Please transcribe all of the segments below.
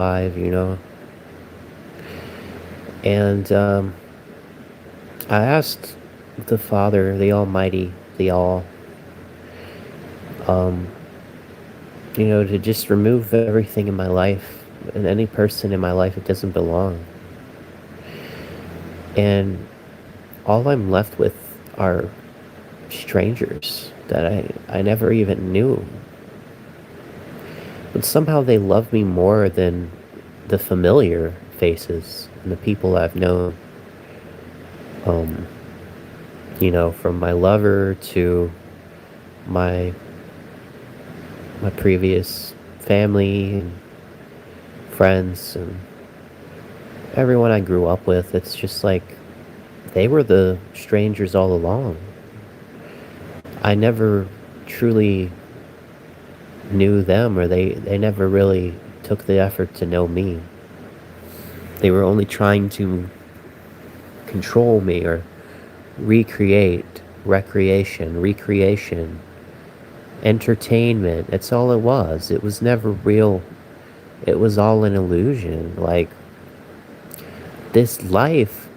alive, And I asked the Father, the Almighty, the All, um, to just remove everything in my life and any person in my life that doesn't belong. And all I'm left with are strangers that I never even knew. But somehow they love me more than the familiar faces and the people I've known. Um, from my lover to my my previous family and friends and everyone I grew up with. It's just like they were the strangers all along. I never truly knew them, or they never really took the effort to know me. They were only trying to control me or recreate, recreation, entertainment. That's all it was. It was never real. It was all an illusion. Like, this life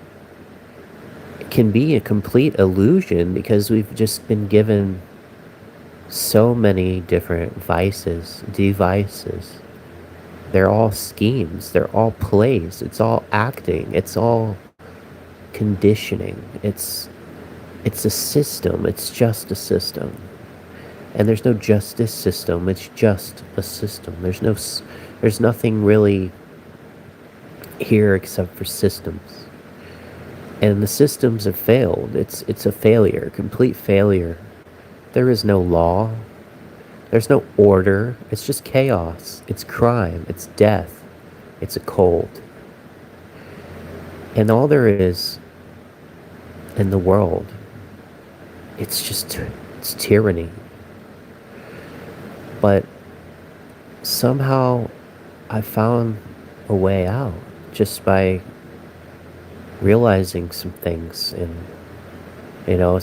can be a complete illusion because we've just been given so many different devices. They're all schemes, they're all plays, it's all acting, it's all conditioning. It's a system, it's just a system. And there's no justice system, it's just a system. There's nothing really here except for systems. And the systems have failed. It's a failure, complete failure. There is no law. There's no order. It's just chaos. It's crime. It's death. It's a cold. And all there is in the world, it's tyranny. But somehow I found a way out just by realizing some things and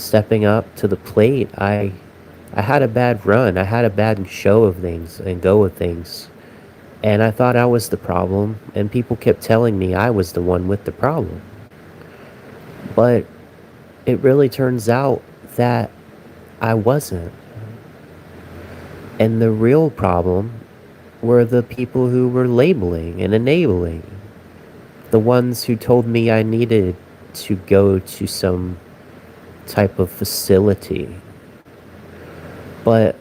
stepping up to the plate. I had a bad run. I had a bad show of things and go of things. And I thought I was the problem, and people kept telling me I was the one with the problem. But it really turns out that I wasn't. And the real problem were the people who were labeling and enabling. The ones who told me I needed to go to some type of facility. But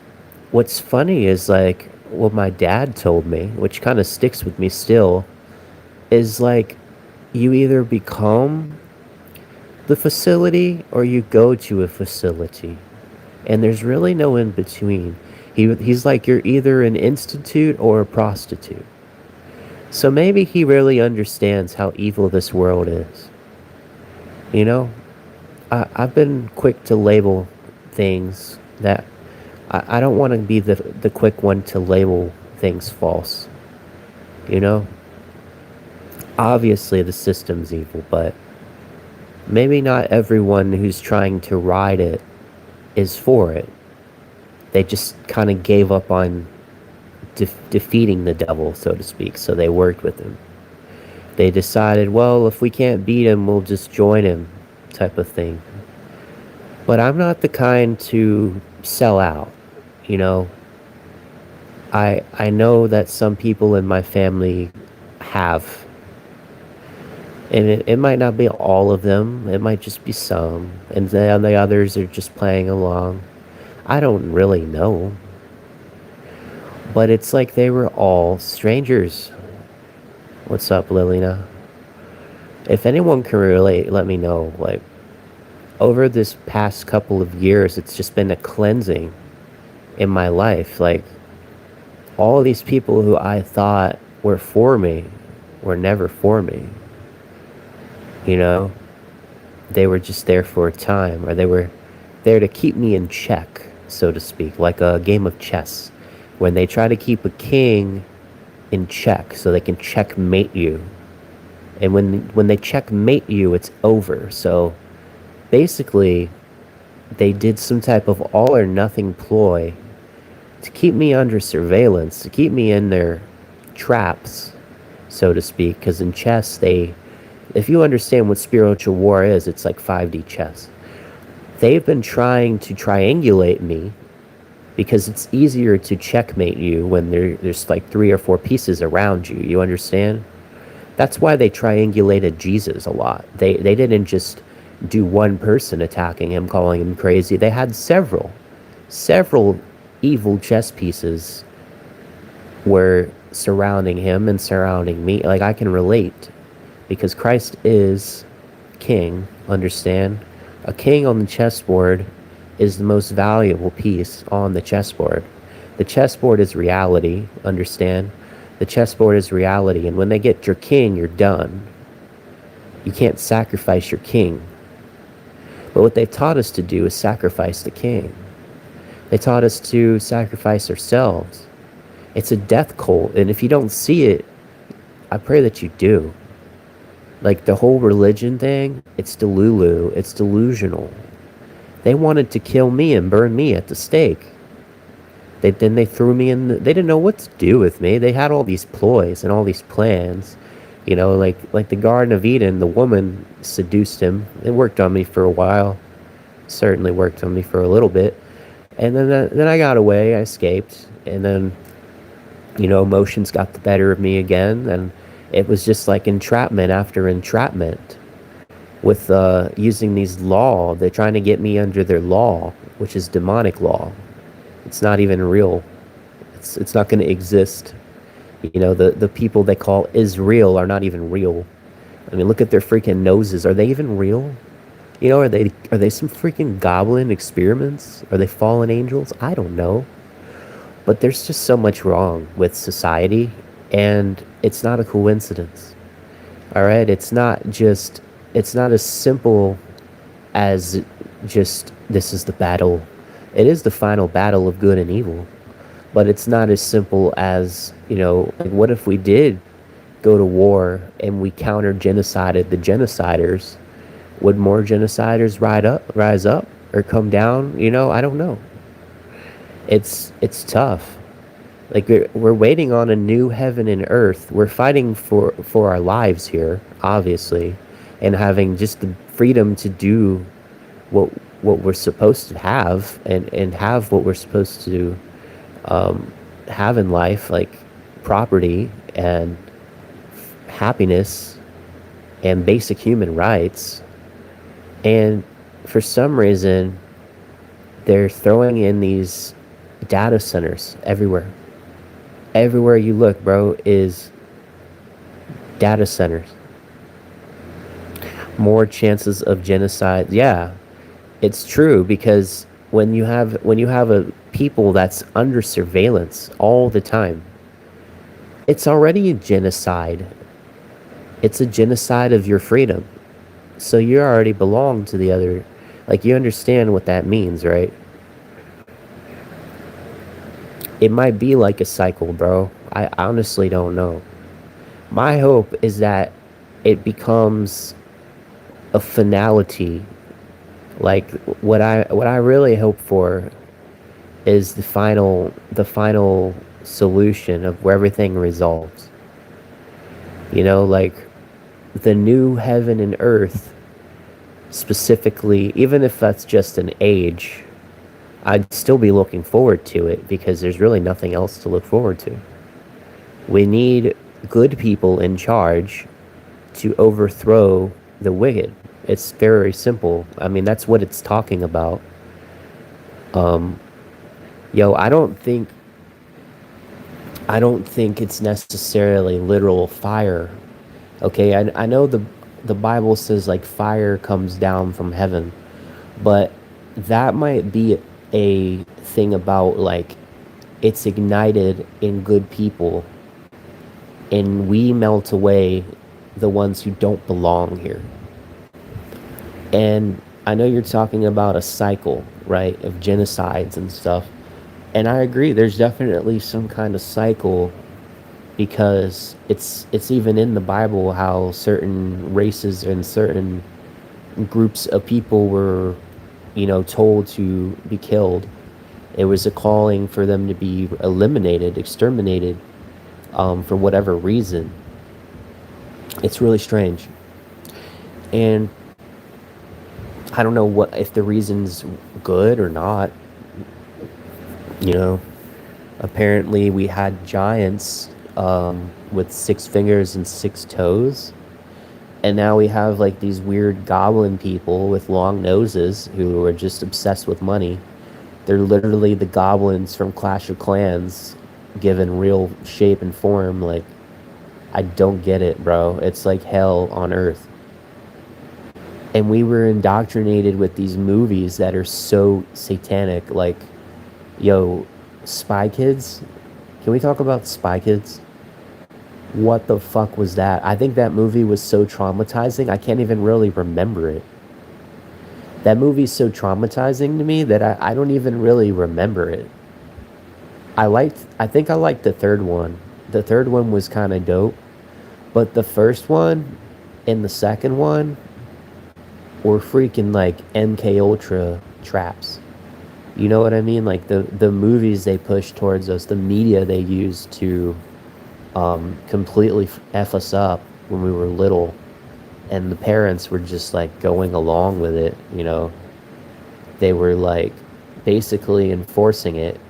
what's funny is, like, what my dad told me, which kind of sticks with me still, is like, you either become the facility or you go to a facility. And there's really no in between. He's like, you're either an institute or a prostitute. So maybe he really understands how evil this world is. You know, I've been quick to label things that I don't want to be the quick one to label things false. You know, obviously the system's evil, but maybe not everyone who's trying to ride it is for it. They just kind of gave up on defeating the devil, so to speak, so they worked with him. They decided, well, if we can't beat him, we'll just join him, type of thing. But I'm not the kind to sell out, you know. I know that some people in my family have. And it might not be all of them, it might just be some. And then the others are just playing along. I don't really know. But it's like they were all strangers. What's up, Lilina? If anyone can relate, let me know. Like, over this past couple of years, it's just been a cleansing in my life. Like, all these people who I thought were for me were never for me. You know? They were just there for a time, or they were there to keep me in check, so to speak, like a game of chess. When they try to keep a king in check so they can checkmate you. And when they checkmate you, it's over. So basically, they did some type of all or nothing ploy to keep me under surveillance, to keep me in their traps, so to speak, because in chess, if you understand what spiritual war is, it's like 5D chess. They've been trying to triangulate me because it's easier to checkmate you when there's like 3 or 4 pieces around you. You understand? That's why they triangulated Jesus a lot. They didn't just do one person attacking him, calling him crazy. They had several evil chess pieces were surrounding him and surrounding me. Like, I can relate because Christ is king, understand? A king on the chessboard is the most valuable piece on the chessboard. The chessboard is reality, understand? The chessboard is reality, and when they get your king, you're done. You can't sacrifice your king. But what they've taught us to do is sacrifice the king. They taught us to sacrifice ourselves. It's a death cult, and if you don't see it, I pray that you do. Like, the whole religion thing, it's delulu, it's delusional. They wanted to kill me and burn me at the stake. Then they threw me in. They didn't know what to do with me. They had all these ploys and all these plans. You know, like the Garden of Eden, the woman seduced him. It worked on me for a while. Certainly worked on me for a little bit. And then I got away. I escaped. And then, you know, emotions got the better of me again. And it was just like entrapment after entrapment. With using these law, they're trying to get me under their law, which is demonic law. It's not even real. It's not going to exist. You know, the people they call Israel are not even real. I mean, look at their freaking noses. Are they even real? You know, are they some freaking goblin experiments? Are they fallen angels? I don't know. But there's just so much wrong with society, and it's not a coincidence. All right, it's not as simple as just this is the battle. It is the final battle of good and evil, but it's not as simple as, you know, like, what if we did go to war and we counter-genocided the genociders? Would more genociders rise up or come down? You know, I don't know. It's tough. Like, we're waiting on a new heaven and earth. We're fighting for our lives here, obviously, and having just the freedom to do what we're supposed to have and have what we're supposed to have in life, like property and happiness and basic human rights. And for some reason, they're throwing in these data centers everywhere. Everywhere you look, bro, is data centers. More chances of genocide. Yeah, it's true, because when you have a people that's under surveillance all the time, it's already a genocide. It's a genocide of your freedom. So you already belong to the other. Like, you understand what that means, right? It might be like a cycle, bro. I honestly don't know. My hope is that it becomes a finality. Like, what I really hope for is the final solution of where everything resolves. You know, like the new heaven and earth, specifically, even if that's just an age, I'd still be looking forward to it, because there's really nothing else to look forward to. We need good people in charge to overthrow the wicked. It's very simple. I mean, that's what it's talking about. I don't think it's necessarily literal fire. Okay, I know the Bible says, like, fire comes down from heaven, but that might be a thing about, like, it's ignited in good people, and we melt away the ones who don't belong here. And I know you're talking about a cycle, right, of genocides and stuff. And I agree, there's definitely some kind of cycle, because it's even in the Bible how certain races and certain groups of people were, you know, told to be killed. It was a calling for them to be eliminated, exterminated, for whatever reason. It's really strange. And I don't know what if the reason's good or not, you know. Apparently we had giants with 6 fingers and 6 toes. And now we have like these weird goblin people with long noses who are just obsessed with money. They're literally the goblins from Clash of Clans given real shape and form. Like, I don't get it, bro. It's like hell on earth. And we were indoctrinated with these movies that are so satanic. Like, yo, Spy Kids. Can we talk about Spy Kids? What the fuck was that? I think that movie was so traumatizing, I can't even really remember it. That movie's so traumatizing to me that I don't even really remember it. I think I liked the third one. The third one was kind of dope, but the first one and the second one were freaking like MK Ultra traps. You know what I mean? Like the movies they push towards us, the media they use to completely F us up when we were little, and the parents were just like going along with it, you know. They were like basically enforcing it,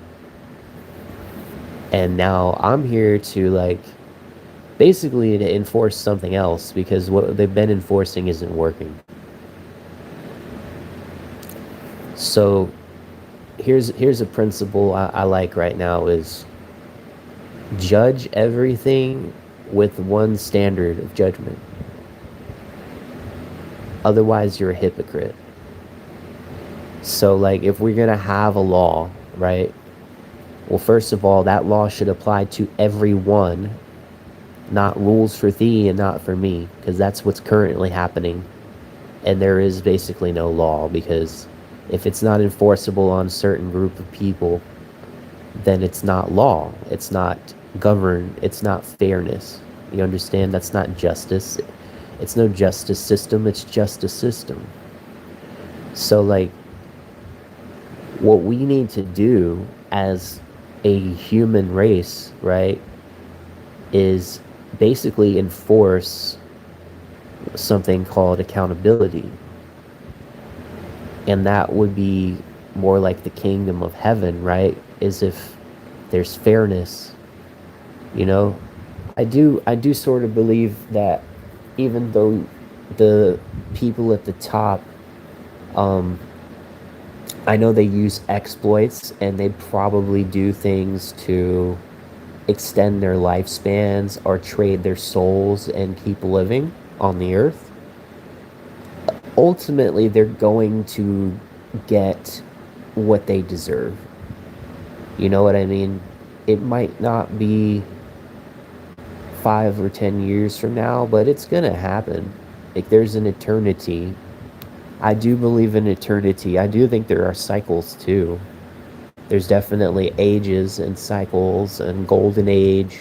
and now I'm here to like basically to enforce something else because what they've been enforcing isn't working. So here's a principle I like right now is judge everything with one standard of judgment. Otherwise, you're a hypocrite. So, like, if we're going to have a law, right? Well, first of all, that law should apply to everyone, not rules for thee and not for me, because that's what's currently happening. And there is basically no law, because if it's not enforceable on a certain group of people, then it's not law. It's not governed. It's not fairness. You understand? That's not justice. It's no justice system. It's just a system. So, like, what we need to do as a human race, right, is basically enforce something called accountability. And that would be more like the kingdom of heaven, right? Is if there's fairness, you know. I do sort of believe that even though the people at the top, um, I know they use exploits and they probably do things to extend their lifespans or trade their souls and keep living on the earth. Ultimately, they're going to get what they deserve. You know what I mean? It might not be 5 or 10 years from now, but it's gonna happen. Like, there's an eternity. I do believe in eternity. I do think there are cycles too. There's definitely ages and cycles and golden age,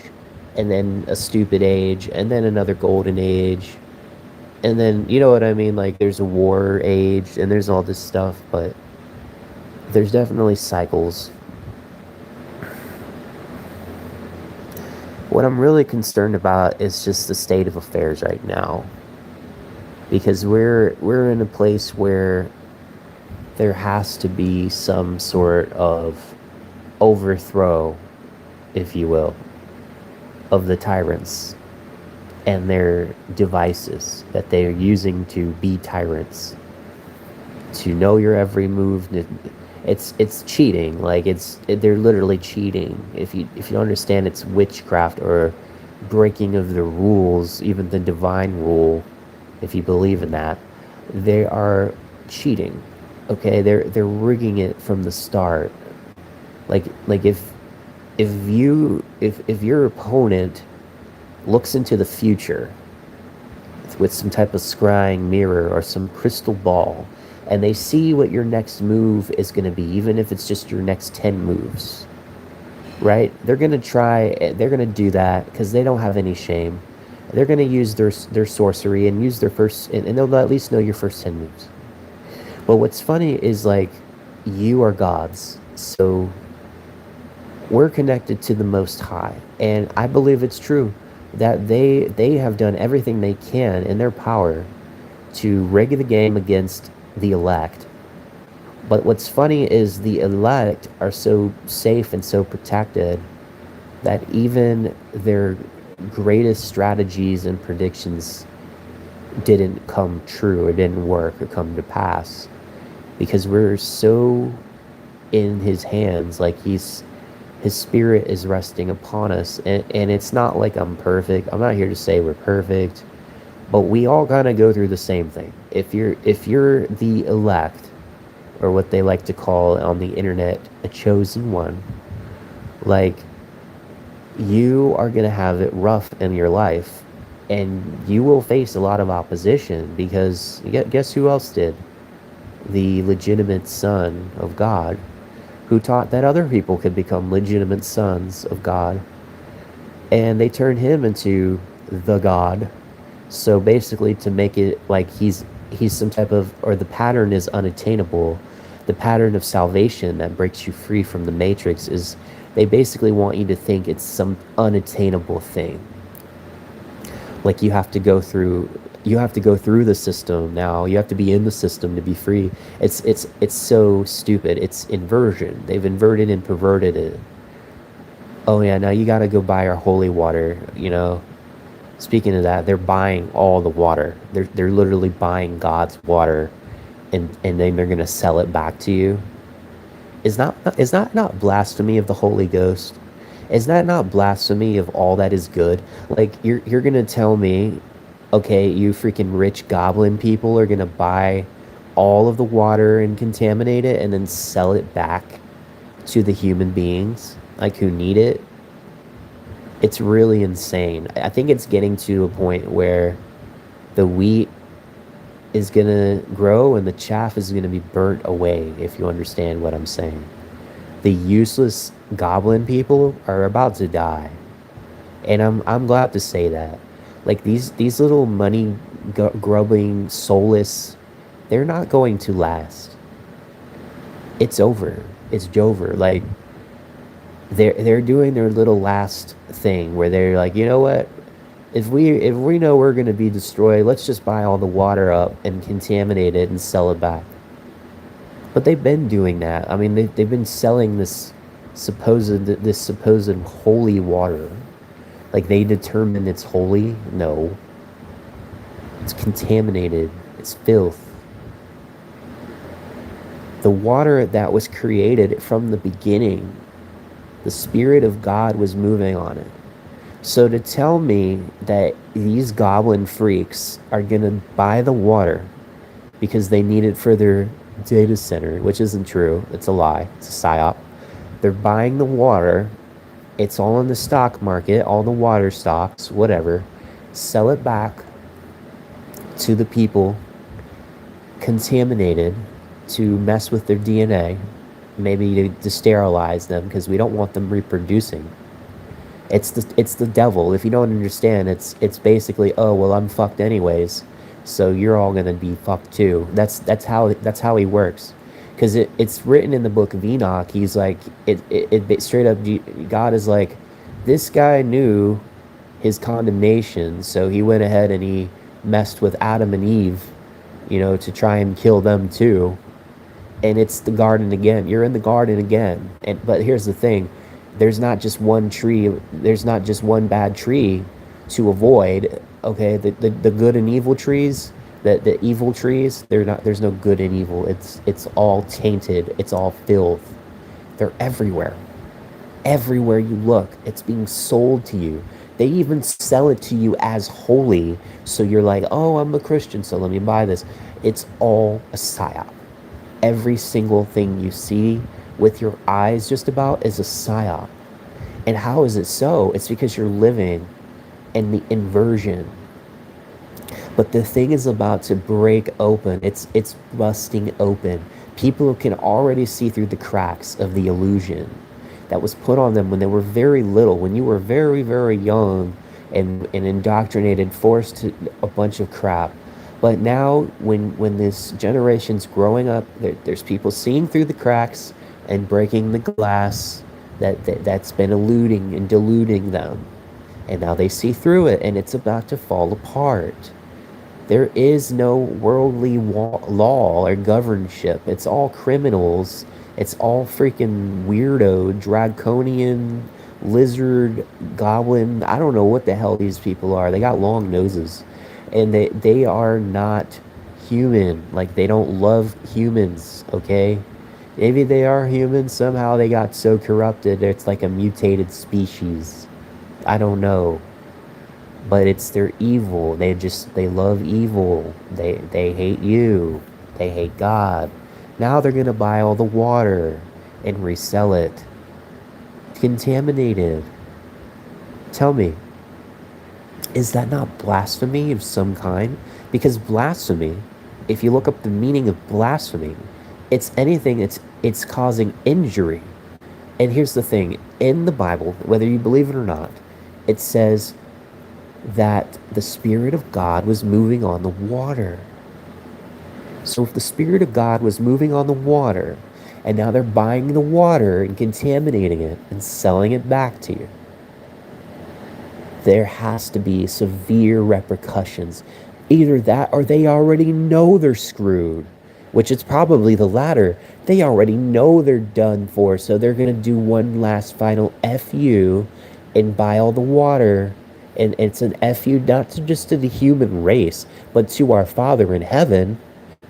and then a stupid age, and then another golden age, and then, you know what I mean? Like, there's a war age, and there's all this stuff, but there's definitely cycles. What I'm really concerned about is just the state of affairs right now, because we're in a place where there has to be some sort of overthrow, if you will, of the tyrants and their devices that they are using to be tyrants, to know your every move. It's cheating. Like, they're literally cheating. If you don't understand, it's witchcraft or breaking of the rules, even the divine rule. If you believe in that, they are cheating. Okay, they're rigging it from the start. Like if your opponent looks into the future with some type of scrying mirror or some crystal ball, and they see what your next move is going to be, even if it's just your next 10 moves, right? They're going to do that because they don't have any shame. They're going to use their sorcery and use their first, and they'll at least know your first 10 moves. But what's funny is, like, you are gods, so we're connected to the Most High, and I believe it's true. that they have done everything they can in their power to rig the game against the elect. But what's funny is the elect are so safe and so protected that even their greatest strategies and predictions didn't come true or didn't work or come to pass because we're so in his hands. Like his spirit is resting upon us, and it's not like I'm perfect. I'm not here to say we're perfect, but we all kind of go through the same thing. If you're the elect, or what they like to call on the internet a chosen one, like, you are going to have it rough in your life, and you will face a lot of opposition because guess who else did? The legitimate son of God, who taught that other people could become legitimate sons of God, and they turned him into the God. So basically, to make it like he's some type of, or the pattern is unattainable, the pattern of salvation that breaks you free from the matrix is, they basically want you to think it's some unattainable thing. Like you have to go through the system now. You have to be in the system to be free. It's so stupid. It's inversion. They've inverted and perverted it. Oh yeah, now you got to go buy our holy water, you know. Speaking of that, they're buying all the water. They're literally buying God's water, and then they're going to sell it back to you. Is that not blasphemy of the Holy Ghost? Is that not blasphemy of all that is good? Like you're gonna tell me, okay, you freaking rich goblin people are gonna buy all of the water and contaminate it and then sell it back to the human beings like who need it? It's really insane. I think it's getting to a point where the wheat is gonna grow and the chaff is gonna be burnt away, if you understand what I'm saying. The useless goblin people are about to die, and I'm glad to say that. Like these little money grubbing soulless, they're not going to last. It's over. It's Jover. Like they're doing their little last thing where they're like, you know what? If we know we're gonna be destroyed, let's just buy all the water up and contaminate it and sell it back. But they've been doing that. I mean, they've been selling this supposed holy water. Like they determine it's holy. No, it's contaminated. It's filth. The water that was created from the beginning, the Spirit of God was moving on it. So to tell me that these goblin freaks are gonna buy the water because they need it for their data center, which isn't true. It's a lie. It's a psyop. They're buying the water. It's all in the stock market, all the water stocks, whatever. Sell it back to the people contaminated to mess with their DNA, maybe to sterilize them because we don't want them reproducing. It's the devil. If you don't understand, it's basically, oh well, I'm fucked anyways, so you're all gonna be fucked too. That's how he works, because it's written in the book of Enoch. He's like, it straight up. God is like, this guy knew his condemnation, so he went ahead and he messed with Adam and Eve, you know, to try and kill them too. And it's the garden again. You're in the garden again. But here's the thing. There's not just one tree. There's not just one bad tree to avoid. Okay, the good and evil trees, the evil trees, there's no good and evil. It's all tainted. It's all filth. They're everywhere. Everywhere you look, it's being sold to you. They even sell it to you as holy. So you're like, oh, I'm a Christian, so let me buy this. It's all a psyop. Every single thing you see with your eyes just about is a psyop. And how is it so? It's because you're living in the inversion. But the thing is about to break open. It's busting open. People can already see through the cracks of the illusion that was put on them when they were very little, when you were very, very young and indoctrinated, forced to a bunch of crap. But now when this generation's growing up, there's people seeing through the cracks and breaking the glass that's been eluding and deluding them. And now they see through it, and it's about to fall apart. There is no worldly law or governorship. It's all criminals. It's all freaking weirdo, draconian, lizard, goblin. I don't know what the hell these people are. They got long noses. And they are not human. Like, they don't love humans, okay? Maybe they are human. Somehow they got so corrupted. It's like a mutated species. I don't know. But it's their evil. They love evil. They hate you. They hate God. Now they're gonna buy all the water and resell it. Contaminated. Tell me, is that not blasphemy of some kind? Because blasphemy, if you look up the meaning of blasphemy, it's anything, it's causing injury. And here's the thing, in the Bible, whether you believe it or not, it says that the Spirit of God was moving on the water. So if the Spirit of God was moving on the water, and now they're buying the water and contaminating it and selling it back to you, there has to be severe repercussions. Either that or they already know they're screwed, which it's probably the latter. They already know they're done for, so they're going to do one last final FU and buy all the water. And it's an FU not just to the human race, but to our Father in heaven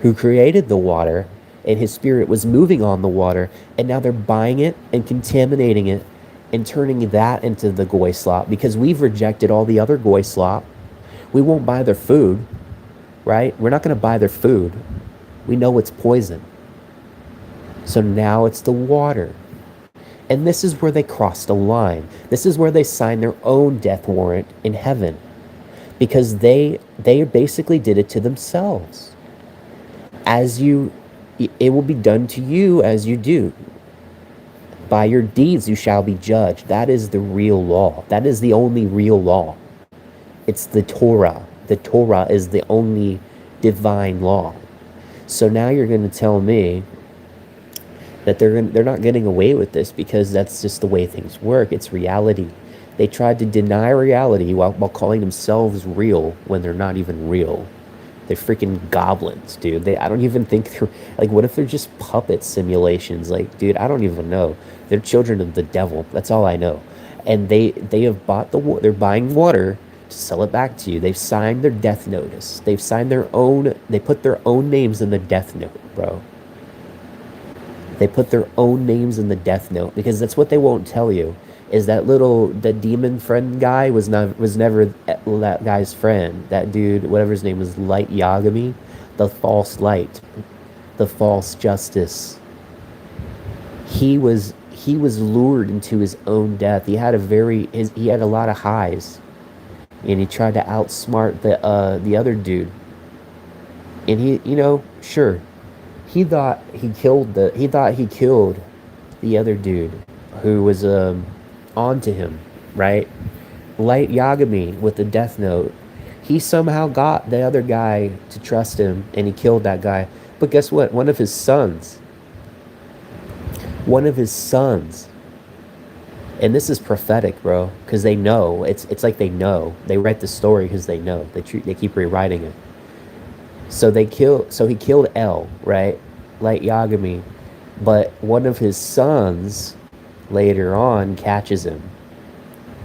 who created the water, and his Spirit was moving on the water, and now they're buying it and contaminating it and turning that into the goy slop because we've rejected all the other goy slop. We won't buy their food, right? We're not going to buy their food. We know it's poison. So now it's the water. And this is where they crossed a line. This is where they signed their own death warrant in heaven, because they basically did it to themselves. It will be done to you as you do. By your deeds you shall be judged. That is the real law. That is the only real law. It's the Torah. The Torah is the only divine law. So now you're going to tell me that they're not getting away with this because that's just the way things work. It's reality. They tried to deny reality while calling themselves real when they're not even real. They're freaking goblins, dude. I don't even think they're, like, what if they're just puppet simulations? Like, dude, I don't even know. They're children of the devil. That's all I know. And they have bought they're buying water to sell it back to you. They've signed their death notice. They've signed they put their own names in the death note, bro. They put their own names in the death note because that's what they won't tell you. Is the demon friend guy was never that guy's friend. That dude, whatever his name was, Light Yagami, the false light, the false justice. He was lured into his own death. He had a lot of highs, and he tried to outsmart the other dude. And he thought he killed the other dude who was onto him, right? Light Yagami with the death note. He somehow got the other guy to trust him, and he killed that guy. But guess what? One of his sons, and this is prophetic, bro, because they know. It's like they know. They write the story because they know. They keep rewriting it. So he killed El, right? Light Yagami. But one of his sons later on catches him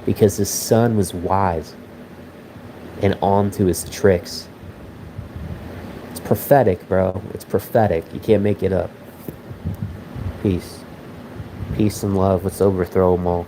because his son was wise and on to his tricks. It's prophetic, bro. It's prophetic. You can't make it up. Peace and love. Let's overthrow them all.